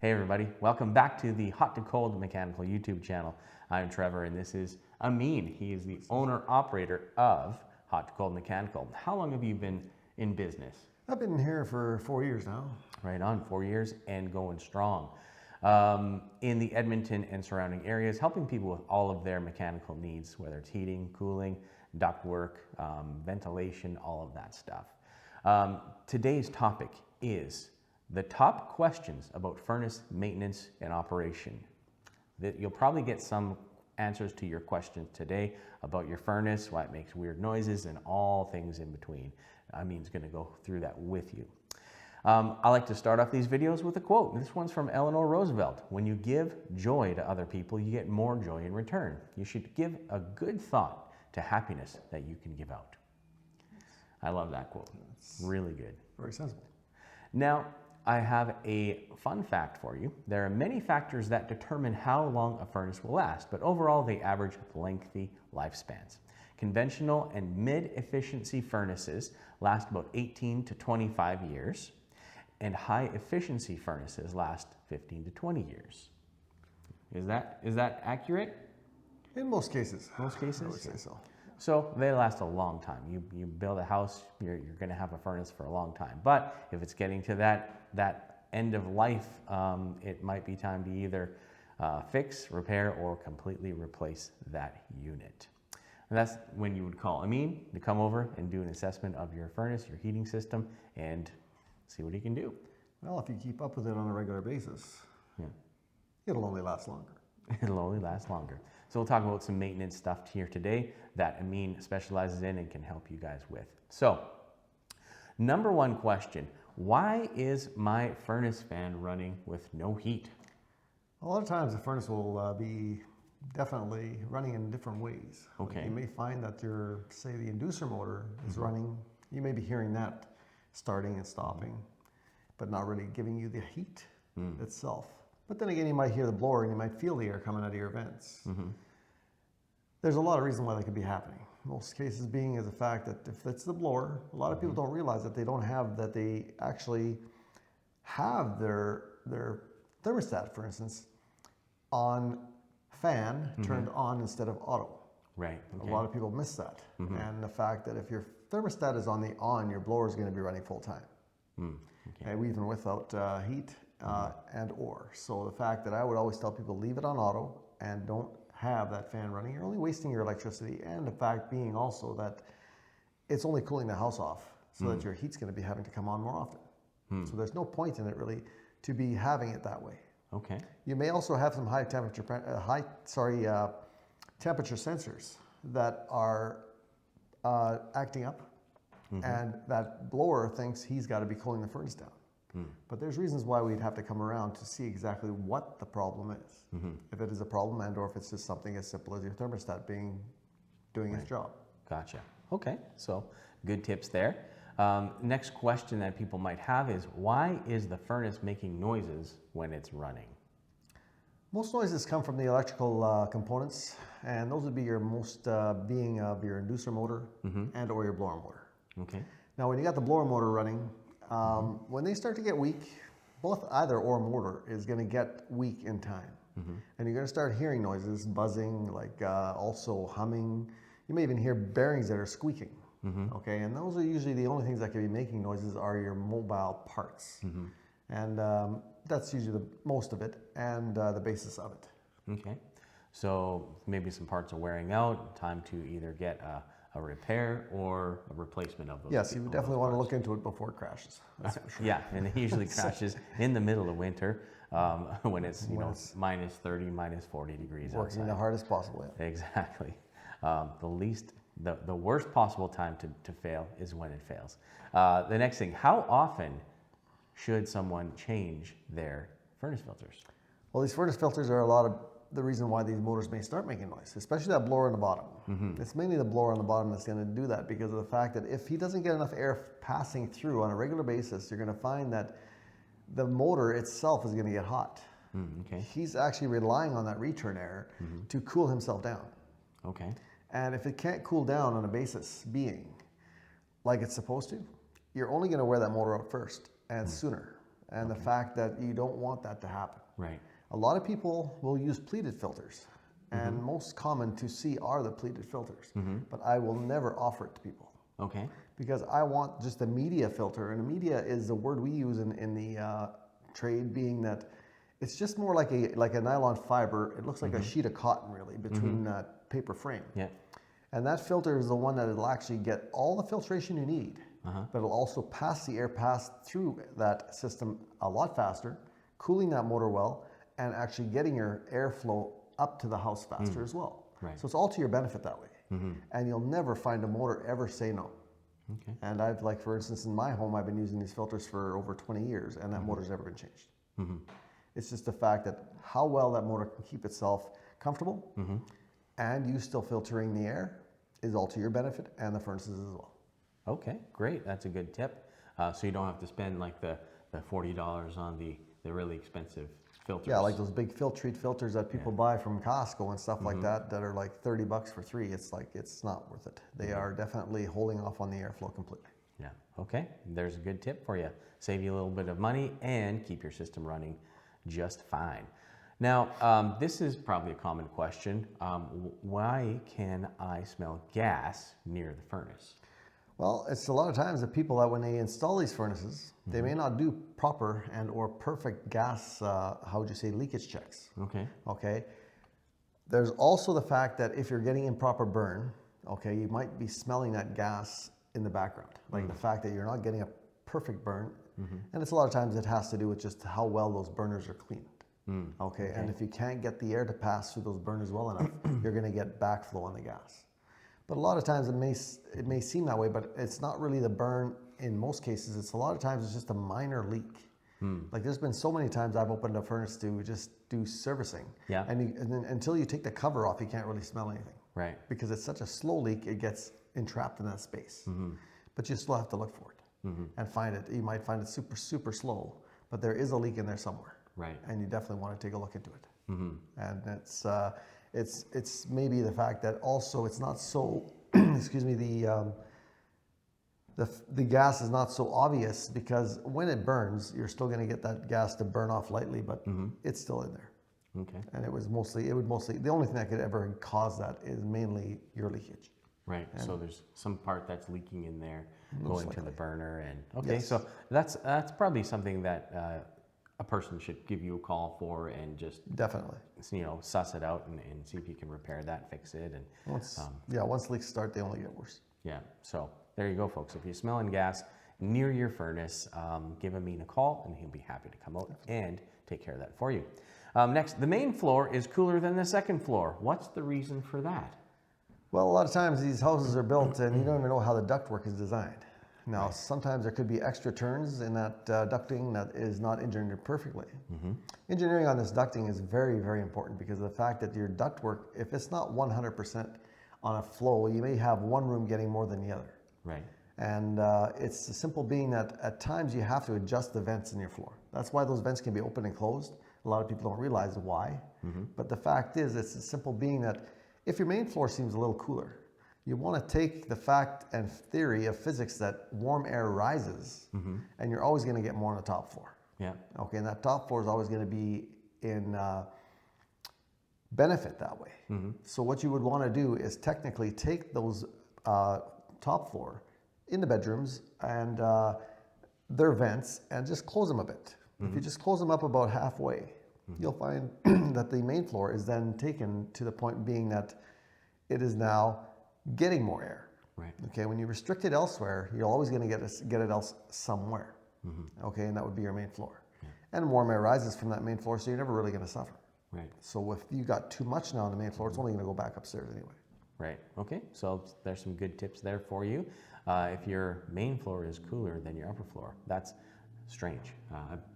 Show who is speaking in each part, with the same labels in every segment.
Speaker 1: Hey everybody, welcome back to the Hot to Cold Mechanical YouTube channel. I'm Trevor and this is Amin. He is the owner-operator of Hot to Cold Mechanical. How long have you been in business?
Speaker 2: I've been here for 4 years now.
Speaker 1: Right on, 4 years and going strong. In the Edmonton and surrounding areas, helping people with all of their mechanical needs, whether it's heating, cooling, ductwork, ventilation, all of that stuff. Today's topic is the top questions about furnace maintenance and operation. You'll probably get some answers to your questions today about your furnace, why it makes weird noises, and all things in between. Amin's going to go through that with you. I like to start off these videos with a quote. This one's from Eleanor Roosevelt. When you give joy to other people, you get more joy in return. You should give a good thought to happiness that you can give out. I love that quote. It's really good.
Speaker 2: Very sensible.
Speaker 1: Now, I have a fun fact for you. There are many factors that determine how long a furnace will last, but overall they average lengthy lifespans. Conventional and mid-efficiency furnaces last about 18 to 25 years, and high-efficiency furnaces last 15 to 20 years. Is that accurate?
Speaker 2: In most cases.
Speaker 1: Most cases?
Speaker 2: I would say so.
Speaker 1: So they last a long time. You build a house, you're going to have a furnace for a long time. But if it's getting to that end of life, it might be time to either fix, repair, or completely replace that unit. And that's when you would call Amin to come over and do an assessment of your furnace, your heating system, and see what he can do.
Speaker 2: Well, if you keep up with it on a regular basis, it'll only last longer.
Speaker 1: It'll only last longer. So we'll talk about some maintenance stuff here today that Amin specializes in and can help you guys with. So, number one question, why is my furnace fan running with no heat?
Speaker 2: A lot of times the furnace will be definitely running in different ways.
Speaker 1: Okay.
Speaker 2: You may find that say the inducer motor is running, you may be hearing that starting and stopping, but not really giving you the heat itself. But then again, you might hear the blower and you might feel the air coming out of your vents. There's a lot of reasons why that could be happening. Most cases being is the fact that if it's the blower, a lot of people don't realize that they actually have their thermostat, for instance, on fan turned on instead of auto.
Speaker 1: Right. Okay.
Speaker 2: A lot of people miss that. And the fact that if your thermostat is on, your blower is going to be running full time. Okay. Even without heat and/or. So the fact that I would always tell people leave it on auto and don't have that fan running, you're only wasting your electricity, and the fact being also that it's only cooling the house off so that your heat's going to be having to come on more often. So there's no point in it really to be having it that way.
Speaker 1: Okay.
Speaker 2: You may also have some high temperature sensors that are acting up, and that blower thinks he's got to be cooling the furnace down. But there's reasons why we'd have to come around to see exactly what the problem is. If it is a problem and or if it's just something as simple as your thermostat doing its job.
Speaker 1: Gotcha. Okay, so good tips there. Next question that people might have is, why is the furnace making noises when it's running?
Speaker 2: Most noises come from the electrical components, and those would be your most being of your inducer motor and or your blower motor.
Speaker 1: Okay.
Speaker 2: Now when you got the blower motor running, when they start to get weak, either or motor is going to get weak in time. And you're going to start hearing noises, buzzing, like also humming. You may even hear bearings that are squeaking. Okay, and those are usually the only things that can be making noises are your mobile parts. And that's usually the most of it and the basis of it.
Speaker 1: Okay, so maybe some parts are wearing out, time to either get a repair or a replacement of those.
Speaker 2: Yes, you would definitely want to look into it before it crashes. That's for sure.
Speaker 1: Yeah, and it usually crashes in the middle of winter when it's minus 30, minus 40 degrees
Speaker 2: working
Speaker 1: outside.
Speaker 2: the hardest possible. Yeah.
Speaker 1: Exactly. The worst possible time to fail is when it fails. The next thing, how often should someone change their furnace filters?
Speaker 2: Well, these furnace filters are a lot of the reason why these motors may start making noise, especially that blower on the bottom. It's mainly the blower on the bottom that's going to do that, because of the fact that if he doesn't get enough air passing through on a regular basis, you're going to find that the motor itself is going to get hot.
Speaker 1: Okay.
Speaker 2: He's actually relying on that return air to cool himself down.
Speaker 1: Okay.
Speaker 2: And if it can't cool down on a basis being like it's supposed to, you're only going to wear that motor out first and sooner. and the fact that you don't want that to happen.
Speaker 1: Right.
Speaker 2: A lot of people will use pleated filters, and most common to see are the pleated filters, but I will never offer it to people.
Speaker 1: Okay.
Speaker 2: Because I want just a media filter, and a media is the word we use in the trade, being that it's just more like a nylon fiber. It looks like a sheet of cotton, really, between that paper frame.
Speaker 1: Yeah.
Speaker 2: And that filter is the one that will actually get all the filtration you need, but it'll also pass the air through that system a lot faster, cooling that motor well, and actually getting your airflow up to the house faster as well.
Speaker 1: Right.
Speaker 2: So it's all to your benefit that way. And you'll never find a motor ever say no.
Speaker 1: Okay.
Speaker 2: And I've, like, for instance, in my home, I've been using these filters for over 20 years, and that motor's never been changed. It's just the fact that how well that motor can keep itself comfortable and you still filtering the air is all to your benefit, and the furnaces as well.
Speaker 1: Okay, great. That's a good tip. So you don't have to spend like the $40 on the really expensive filters.
Speaker 2: Yeah, like those big Filtrete filters that people buy from Costco and stuff like that are like 30 bucks for 3. It's like, it's not worth it. They are definitely holding off on the airflow completely.
Speaker 1: Yeah, okay. There's a good tip for you. Save you a little bit of money and keep your system running just fine. Now, this is probably a common question. Why can I smell gas near the furnace?
Speaker 2: Well, it's a lot of times that people that when they install these furnaces, they may not do proper and or perfect gas, how would you say, leakage checks.
Speaker 1: Okay.
Speaker 2: Okay. There's also the fact that if you're getting improper burn, okay, you might be smelling that gas in the background. Like the fact that you're not getting a perfect burn. And it's a lot of times it has to do with just how well those burners are cleaned. Okay. And if you can't get the air to pass through those burners well enough, you're going to get backflow on the gas. But a lot of times it may seem that way, but it's not really the burn in most cases. It's a lot of times it's just a minor leak. Like there's been so many times I've opened a furnace to just do servicing. Yeah. And then until you take the cover off, you can't really smell anything.
Speaker 1: Right.
Speaker 2: Because it's such a slow leak, it gets entrapped in that space. But you still have to look for it and find it. You might find it super, super slow, but there is a leak in there somewhere. Right. And you definitely want to take a look into it. And it's maybe the fact that also it's not so, excuse me, the gas is not so obvious, because when it burns, you're still going to get that gas to burn off lightly, but it's still in there. Okay. And it would mostly, the only thing that could ever cause that is mainly your leakage.
Speaker 1: Right. And so there's some part that's leaking in there going to the burner, and okay. Yes. So that's probably something that a person should give you a call for, and just
Speaker 2: definitely,
Speaker 1: suss it out and see if you can repair that, fix it. And
Speaker 2: once leaks start, they only get worse.
Speaker 1: Yeah. So there you go, folks. If you're smelling gas near your furnace, give Amin a call, and he'll be happy to come out and take care of that for you. Next, the main floor is cooler than the second floor. What's the reason for that?
Speaker 2: Well, a lot of times these houses are built and you don't even know how the ductwork is designed. Now, sometimes there could be extra turns in that ducting that is not engineered perfectly. Engineering on this ducting is very, very important, because of the fact that your ductwork, if it's not 100% on a flow, you may have one room getting more than the other. Right. And it's the simple being that at times you have to adjust the vents in your floor. That's why those vents can be open and closed. A lot of people don't realize why. But the fact is, it's the simple being that if your main floor seems a little cooler, you want to take the fact and theory of physics that warm air rises, and you're always going to get more on the top floor. Yeah. Okay, and that top floor is always going to be in benefit that way. So what you would want to do is technically take those top floor in the bedrooms and their vents and just close them a bit. If you just close them up about halfway, you'll find that the main floor is then taken to the point being that it is now getting more air. Right. Okay. When you restrict it elsewhere, you're always going to get it else somewhere. Okay, and that would be your main floor. Yeah. And warm air rises from that main floor, so you're never really going to suffer. Right. So if you got too much now on the main floor, it's only going to go back upstairs anyway. Right. Okay. So there's some good tips there for you. If your main floor is cooler than your upper floor, that's strange.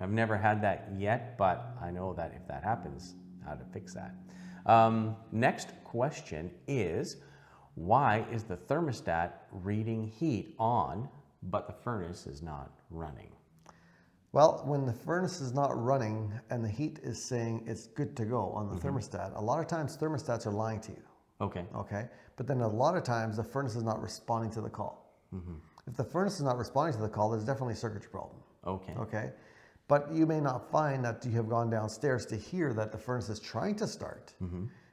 Speaker 2: I've never had that yet, but I know that if that happens, how to fix that. Next question is, why is the thermostat reading heat on, but the furnace is not running? Well, when the furnace is not running and the heat is saying it's good to go on the thermostat, a lot of times thermostats are lying to you. Okay. Okay. But then a lot of times the furnace is not responding to the call. If the furnace is not responding to the call, there's definitely a circuitry problem. Okay. Okay. But you may not find that you have gone downstairs to hear that the furnace is trying to start,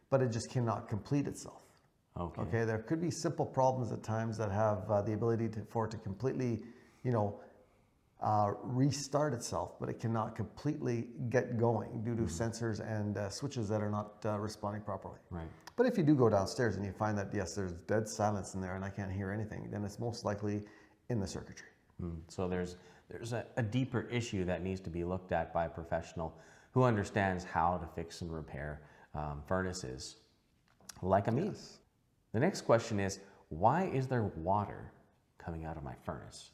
Speaker 2: but it just cannot complete itself. Okay, there could be simple problems at times that have the ability for it to completely, restart itself, but it cannot completely get going due to sensors and switches that are not responding properly.
Speaker 1: Right.
Speaker 2: But if you do go downstairs and you find that, yes, there's dead silence in there and I can't hear anything, then it's most likely in the circuitry.
Speaker 1: So there's a deeper issue that needs to be looked at by a professional who understands how to fix and repair furnaces like a me.
Speaker 2: Yes.
Speaker 1: The next question is, why is there water coming out of my furnace?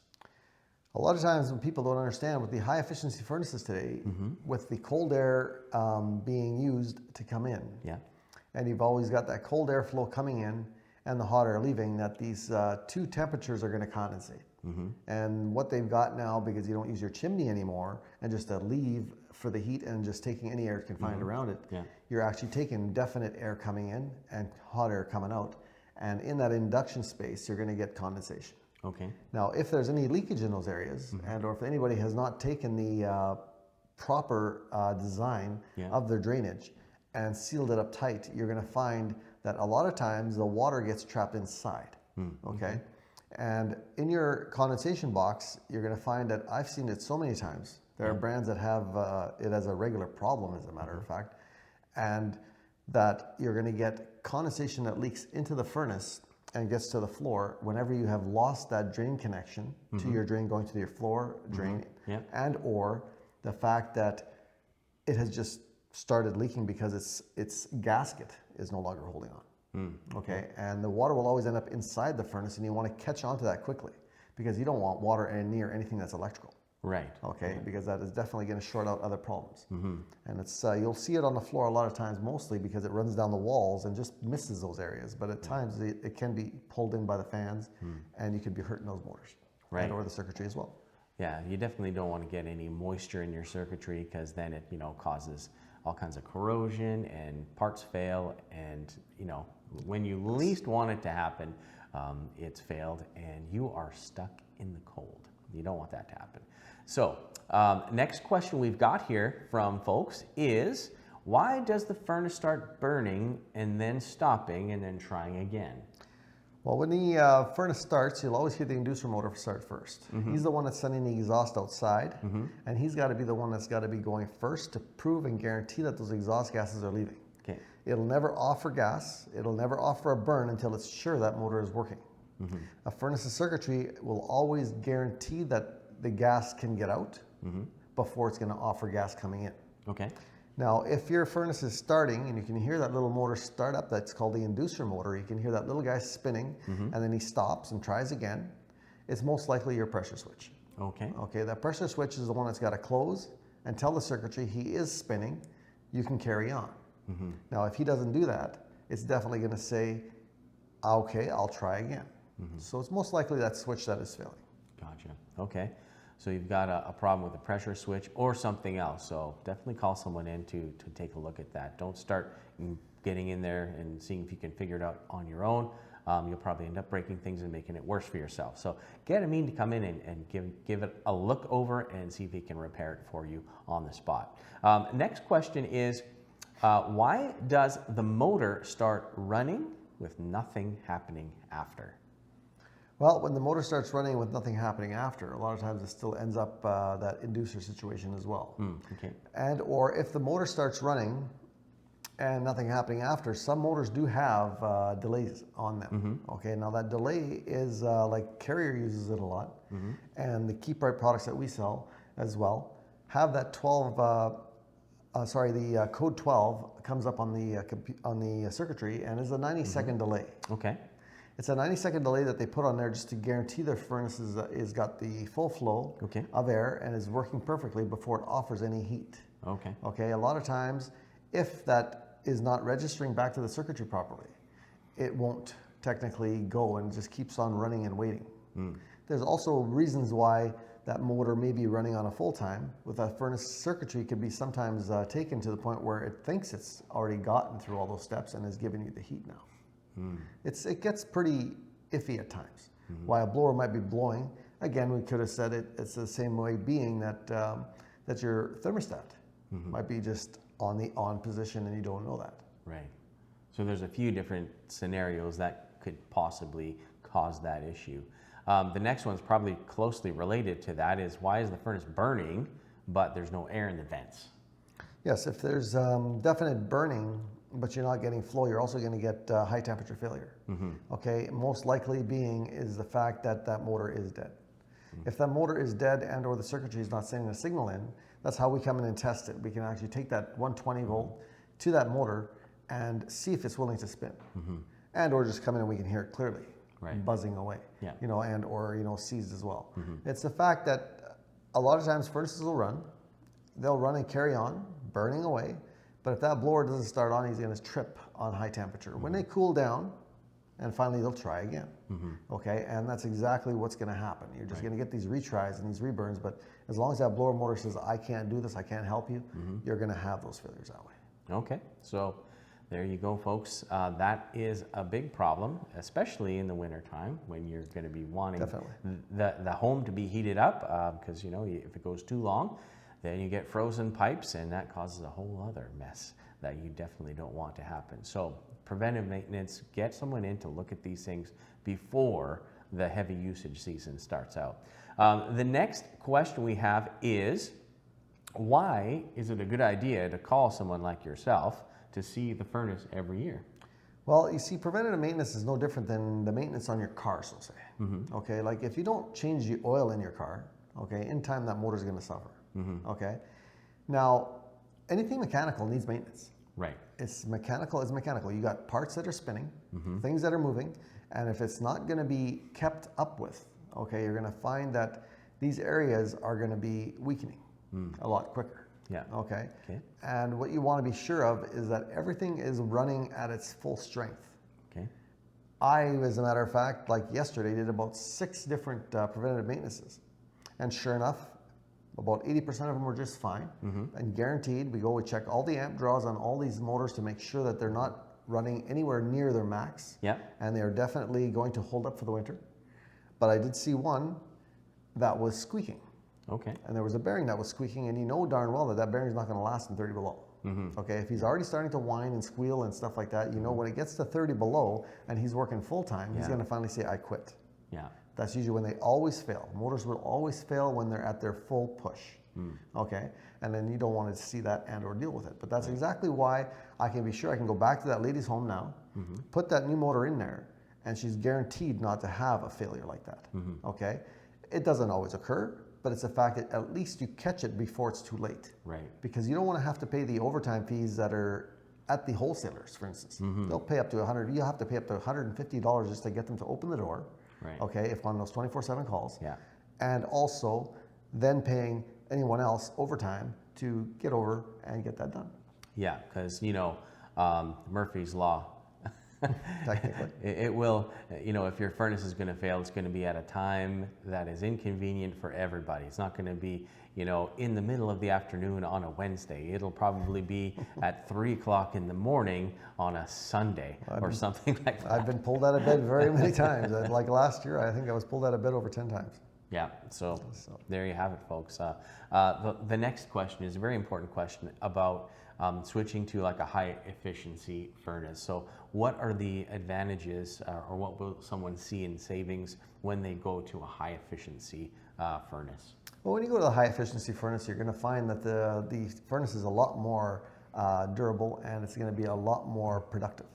Speaker 2: A lot of times when people don't understand, with the high efficiency furnaces today, with the cold air being used to come in, and you've always got that cold air flow coming in and the hot air leaving, that these two temperatures are going to condensate. And what they've got now, because you don't use your chimney anymore and just a leave for the heat and just taking any air you can find around it, you're actually taking definite air coming in and hot air coming out. And in that induction space, you're going to get condensation.
Speaker 1: Okay.
Speaker 2: Now, if there's any leakage in those areas, and or if anybody has not taken the proper design of their drainage and sealed it up tight, you're going to find that a lot of times the water gets trapped inside. Okay. And in your condensation box, you're going to find that I've seen it so many times. There are brands that have it as a regular problem, as a matter of fact, and that you're going to get condensation that leaks into the furnace and gets to the floor whenever you have lost that drain connection to your drain going to your floor drain, and or the fact that it has just started leaking because its gasket is no longer holding on. Okay, and the water will always end up inside the furnace, and you want to catch on to that quickly because you don't want water near anything that's electrical.
Speaker 1: Right.
Speaker 2: Okay, because that is definitely going to short out other problems. And it's you'll see it on the floor a lot of times, mostly because it runs down the walls and just misses those areas. But at times it can be pulled in by the fans, and you could be hurting those motors, and or the circuitry as well.
Speaker 1: Yeah, you definitely don't want to get any moisture in your circuitry because then it causes all kinds of corrosion and parts fail, and when you least want it to happen, it's failed and you are stuck in the cold. You don't want that to happen. So next question we've got here from folks is, why does the furnace start burning and then stopping and then trying again?
Speaker 2: Well, when the furnace starts, you'll always hear the inducer motor start first. He's the one that's sending the exhaust outside, and he's got to be the one that's got to be going first to prove and guarantee that those exhaust gases are leaving.
Speaker 1: Okay.
Speaker 2: It'll never offer gas. It'll never offer a burn until it's sure that motor is working. A furnace's circuitry will always guarantee that the gas can get out before it's going to offer gas coming in.
Speaker 1: Okay.
Speaker 2: Now, if your furnace is starting and you can hear that little motor start up, that's called the inducer motor. You can hear that little guy spinning, and then he stops and tries again. It's most likely your pressure switch.
Speaker 1: Okay.
Speaker 2: Okay, that pressure switch is the one that's got to close and tell the circuitry he is spinning. You can carry on. Now, if he doesn't do that, it's definitely going to say, okay, I'll try again. So it's most likely that switch that is failing.
Speaker 1: Gotcha. Okay. So you've got a problem with the pressure switch or something else. So definitely call someone in to take a look at that. Don't start getting in there and seeing if you can figure it out on your own. You'll probably end up breaking things and making it worse for yourself. So get Amin to come in and give it a look over and see if he can repair it for you on the spot. Next question is, why does the motor start running with nothing happening after?
Speaker 2: Well, when the motor starts running with nothing happening after, a lot of times it still ends up that inducer situation as well.
Speaker 1: Okay.
Speaker 2: And or if the motor starts running and nothing happening after, some motors do have delays on them. Okay, now that delay is like Carrier uses it a lot, and the Keep Right products that we sell as well have that 12. The code 12 comes up on the circuitry and is a 90-second delay.
Speaker 1: Okay.
Speaker 2: It's a 90-second delay that they put on there just to guarantee their furnace is got the full flow of air and is working perfectly before it offers any heat.
Speaker 1: Okay.
Speaker 2: Okay. A lot of times, if that is not registering back to the circuitry properly, it won't technically go and just keeps on running and waiting. There's also reasons why that motor may be running on a full time. With a furnace circuitry could be sometimes taken to the point where it thinks it's already gotten through all those steps and is giving you the heat now. It gets pretty iffy at times. While a blower might be blowing, again, we could have said it's the same way, being that that your thermostat might be just on the on position and you don't know that.
Speaker 1: Right. So there's a few different scenarios that could possibly cause that issue. The next one's probably closely related to that is, why is the furnace burning but there's no air in the vents?
Speaker 2: Yes, if there's definite burning but you're not getting flow, you're also going to get high temperature failure. Okay, most likely being is the fact that that motor is dead. If that motor is dead and or the circuitry is not sending a signal in, that's how we come in and test it. We can actually take that 120 volt to that motor and see if it's willing to spin, and or just come in and we can hear it clearly, buzzing away, and or seized as well. It's the fact that a lot of times furnaces will run, they'll run and carry on, burning away, but if that blower doesn't start on, he's going to trip on high temperature. When they cool down, and finally they'll try again. Okay, and that's exactly what's going to happen. You're just going to get these retries and these reburns, but as long as that blower motor says, I can't do this, I can't help you, you're going to have those failures that way.
Speaker 1: Okay, so there you go, folks. That is a big problem, especially in the wintertime when you're going to be wanting the home to be heated up, because if it goes too long, then you get frozen pipes, and that causes a whole other mess that you definitely don't want to happen. So preventive maintenance, get someone in to look at these things before the heavy usage season starts out. The next question we have is, why is it a good idea to call someone like yourself to see the furnace every year?
Speaker 2: Well, you see, preventative maintenance is no different than the maintenance on your car, so say. Okay, like if you don't change the oil in your car, okay, in time that motor is going to suffer. Okay, now anything mechanical needs maintenance.
Speaker 1: Right.
Speaker 2: It's mechanical is mechanical. You got parts that are spinning, things that are moving, and if it's not going to be kept up with, okay, you're going to find that these areas are going to be weakening a lot quicker.
Speaker 1: Yeah.
Speaker 2: Okay. And what you want to be sure of is that everything is running at its full strength.
Speaker 1: Okay.
Speaker 2: I, as a matter of fact, like yesterday, did about 6 different preventative maintenances, and sure enough, about 80% of them were just fine, and guaranteed. We check all the amp draws on all these motors to make sure that they're not running anywhere near their max, and they are definitely going to hold up for the winter. But I did see one that was squeaking.
Speaker 1: Okay.
Speaker 2: And there was a bearing that was squeaking, and you know darn well that that bearing is not going to last in 30 below. Okay, if he's already starting to whine and squeal and stuff like that, when it gets to 30 below and he's working full time, he's going to finally say, I quit.
Speaker 1: Yeah.
Speaker 2: That's usually when they always fail. Motors will always fail when they're at their full push. Okay, and then you don't want to see that and or deal with it. But that's exactly why I can be sure I can go back to that lady's home now, put that new motor in there, and she's guaranteed not to have a failure like that. Okay, it doesn't always occur, but it's a fact that at least you catch it before it's too late.
Speaker 1: Right.
Speaker 2: Because you don't want to have to pay the overtime fees that are at the wholesalers, for instance. They'll pay up to $100. You have to pay up to $150 just to get them to open the door.
Speaker 1: Right.
Speaker 2: Okay, if on those 24/7 calls.
Speaker 1: Yeah.
Speaker 2: And also then paying anyone else overtime to get over and get that done.
Speaker 1: Yeah, because Murphy's Law.
Speaker 2: Technically.
Speaker 1: It will, if your furnace is going to fail, it's going to be at a time that is inconvenient for everybody. It's not going to be, in the middle of the afternoon on a Wednesday. It'll probably be at 3 o'clock in the morning on a Sunday or something like that.
Speaker 2: I've been pulled out of bed very many times. Like last year, I think I was pulled out of bed over 10 times.
Speaker 1: Yeah, so there you have it, folks. The next question is a very important question about switching to like a high efficiency furnace. So what are the advantages or what will someone see in savings when they go to a high efficiency furnace?
Speaker 2: Well, when you go to the high efficiency furnace, you're going to find that the furnace is a lot more durable, and it's going to be a lot more productive.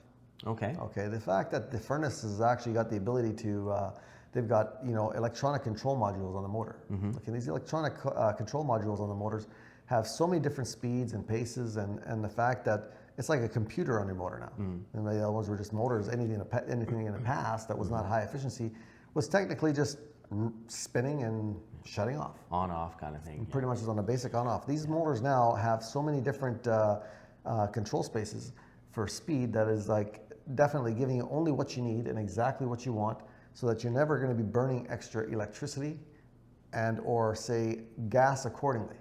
Speaker 1: Okay.
Speaker 2: Okay, the fact that the furnace has actually got the ability to they've got electronic control modules on the motor. Okay, these electronic control modules on the motors have so many different speeds and paces, and the fact that it's like a computer on your motor now. And the other ones were just motors. Anything in the past that was not high efficiency was technically just spinning and shutting off.
Speaker 1: On off kind of thing.
Speaker 2: Pretty much is on a basic on off. These motors now have so many different control spaces for speed that is like definitely giving you only what you need and exactly what you want, so that you're never going to be burning extra electricity and or say gas accordingly.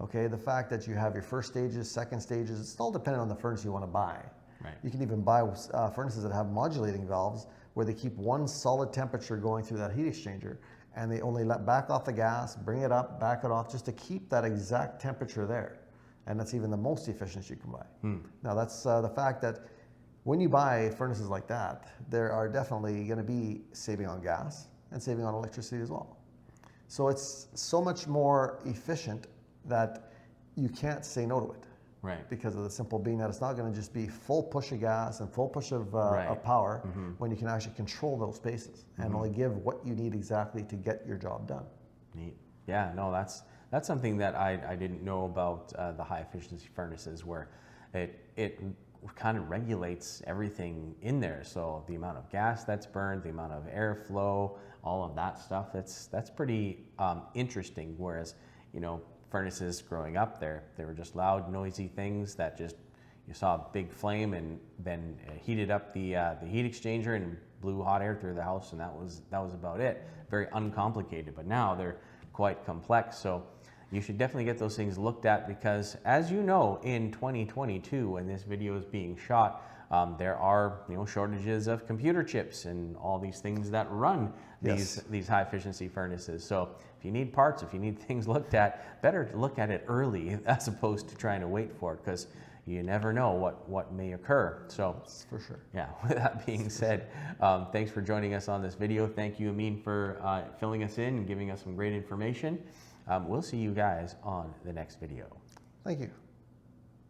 Speaker 2: Okay, the fact that you have your first stages, second stages, it's all dependent on the furnace you want to buy.
Speaker 1: Right.
Speaker 2: You can even buy furnaces that have modulating valves where they keep one solid temperature going through that heat exchanger, and they only let back off the gas, bring it up, back it off, just to keep that exact temperature there. And that's even the most efficient you can buy. Now that's the fact that when you buy furnaces like that, there are definitely going to be saving on gas and saving on electricity as well. So it's so much more efficient that you can't say no to it.
Speaker 1: Right.
Speaker 2: Because of the simple being that it's not going to just be full push of gas and full push of power when you can actually control those spaces and only give what you need exactly to get your job done.
Speaker 1: Neat. Yeah, no, that's something that I didn't know about the high efficiency furnaces, where it kind of regulates everything in there. So the amount of gas that's burned, the amount of airflow, all of that stuff, that's pretty interesting. Whereas, you know, furnaces growing up there, they were just loud, noisy things that just, you saw a big flame and then heated up the heat exchanger and blew hot air through the house, and that was about it. Very uncomplicated, but now they're quite complex. So you should definitely get those things looked at, because as you know, in 2022, when this video is being shot, there are, you know, shortages of computer chips and all these things that run these high efficiency furnaces. So if you need parts, if you need things looked at, better to look at it early as opposed to trying to wait for it, because you never know what may occur. So
Speaker 2: That's for sure.
Speaker 1: Yeah, with that being said, thanks for joining us on this video. Thank you, Amin, for filling us in and giving us some great information. We'll see you guys on the next video.
Speaker 2: Thank you.